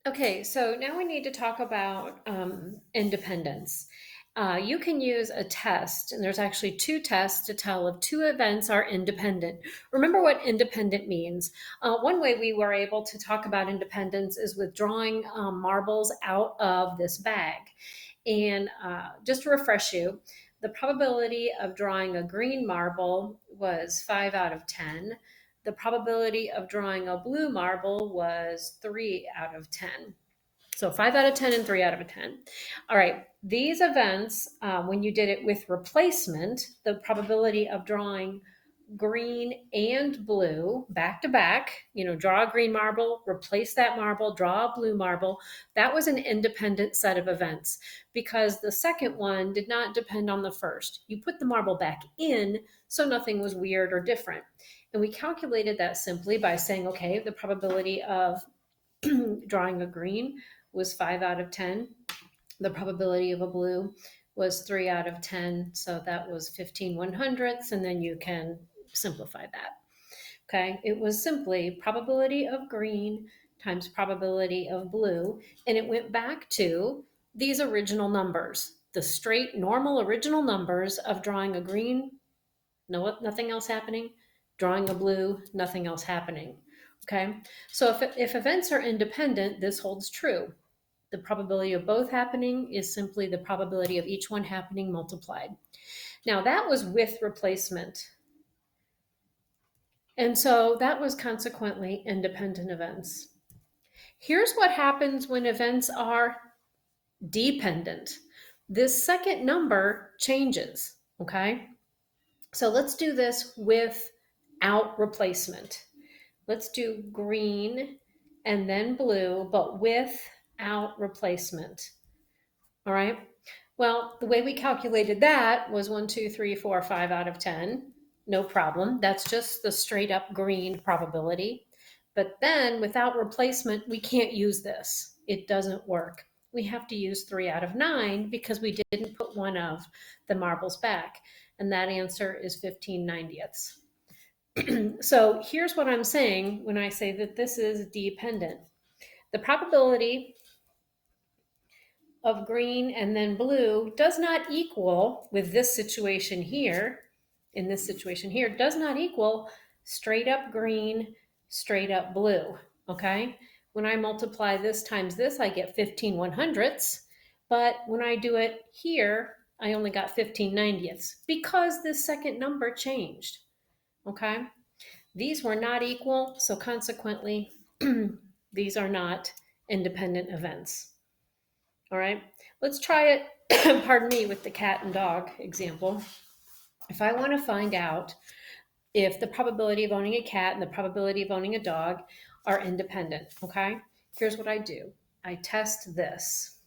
Okay, so now we need to talk about independence. You can use a test, and there's actually two tests to tell if two events are independent. Remember what independent means. One way we were able to talk about independence is with drawing marbles out of this bag. And just to refresh you, the probability of drawing a green marble was 5 out of 10. The probability of drawing a blue marble was 3 out of 10. So 5 out of 10 and 3 out of 10. All right, these events, when you did it with replacement, the probability of drawing green and blue back to back, draw a green marble, replace that marble, draw a blue marble, that was an independent set of events because the second one did not depend on the first. You put the marble back in, so nothing was weird or different. And we calculated that simply by saying, okay, the probability of drawing a green was 5 out of 10. The probability of a blue was 3 out of 10. So that was 15/100ths. And then you can simplify that. Okay. It was simply probability of green times probability of blue. And it went back to these original numbers, the straight normal original numbers of drawing a green, nothing else happening, drawing a blue, nothing else happening. Okay. So if events are independent, this holds true. The probability of both happening is simply the probability of each one happening multiplied. Now that was with replacement. And so that was consequently independent events. Here's what happens when events are dependent. This second number changes, okay? So let's do this without replacement. Let's do green and then blue, but without replacement. All right. Well, the way we calculated that was 1, 2, 3, 4, 5 out of 10. No problem. That's just the straight up green probability. But then without replacement, we can't use this. It doesn't work. We have to use 3 out of 9 because we didn't put one of the marbles back. And that answer is 15/90ths. So here's what I'm saying when I say that this is dependent. The probability of green and then blue does not equal, with this situation here, in this situation here, does not equal straight up green, straight up blue. Okay. When I multiply this times this, I get 15/100ths. But when I do it here, I only got 15/90ths because this second number changed. Okay. These were not equal, so consequently, these are not independent events. All right, let's try it, pardon me, with the cat and dog example. If I want to find out if the probability of owning a cat and the probability of owning a dog are independent, okay, here's what I do. I test this.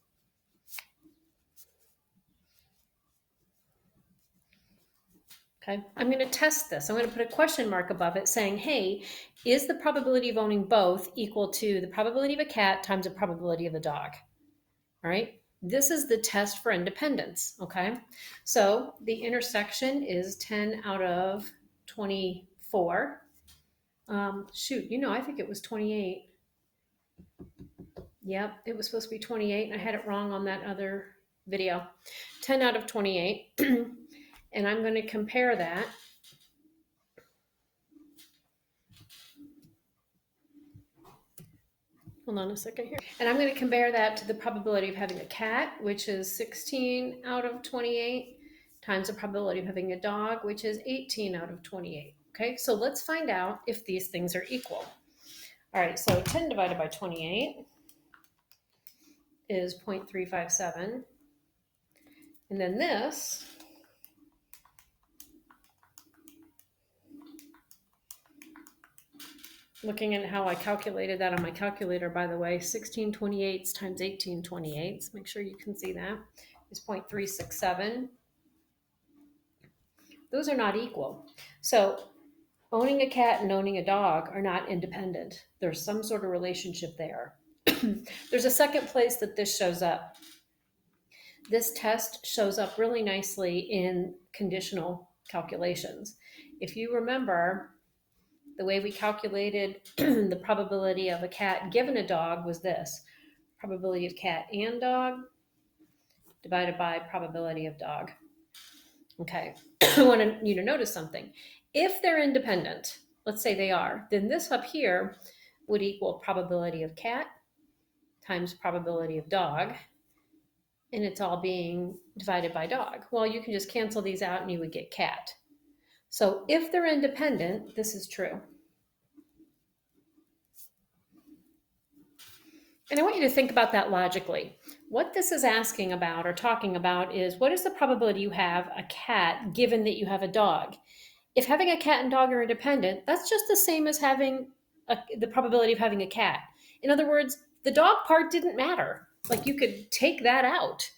Okay, I'm going to test this. I'm going to put a question mark above it saying, hey, is the probability of owning both equal to the probability of a cat times the probability of a dog? All right, this is the test for independence, okay? So the intersection is 10 out of 24. I think it was 28. Yep, it was supposed to be 28, and I had it wrong on that other video. 10 out of 28. And I'm going to compare that. Hold on a second here. And I'm going to compare that to the probability of having a cat, which is 16 out of 28, times the probability of having a dog, which is 18 out of 28. Okay, so let's find out if these things are equal. All right, so 10 divided by 28 is 0.357. And then this looking at how I calculated that on my calculator, by the way, 16/28 times 18/28, make sure you can see that, is 0.367. Those are not equal. So owning a cat and owning a dog are not independent. There's some sort of relationship there. There's a second place that this shows up. This test shows up really nicely in conditional calculations. If you remember, the way we calculated the probability of a cat given a dog was this. probability of cat and dog divided by probability of dog. Okay, I want you to notice something. If they're independent, let's say they are, then this up here would equal probability of cat times probability of dog, and it's all being divided by dog. Well, you can just cancel these out and you would get cat. So if they're independent, this is true. And I want you to think about that logically. What this is asking about or talking about is, what is the probability you have a cat given that you have a dog? If having a cat and dog are independent, that's just the same as having the probability of having a cat. In other words, the dog part didn't matter. Like, you could take that out,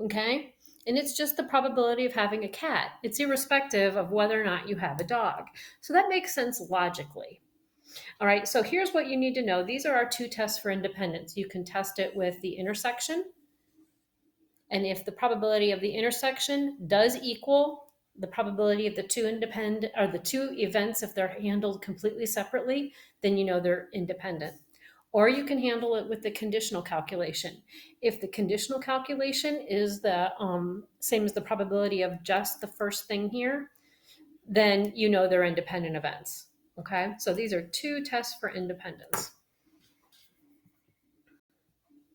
okay? And it's just the probability of having a cat. It's irrespective of whether or not you have a dog. So that makes sense logically. All right, so here's what you need to know. These are our two tests for independence. You can test it with the intersection. And if the probability of the intersection does equal the probability of the two independent, or the two events, if they're handled completely separately, then you know they're independent. Or you can handle it with the conditional calculation. If the conditional calculation is the same as the probability of just the first thing here, then you know they're independent events. Okay, so these are two tests for independence.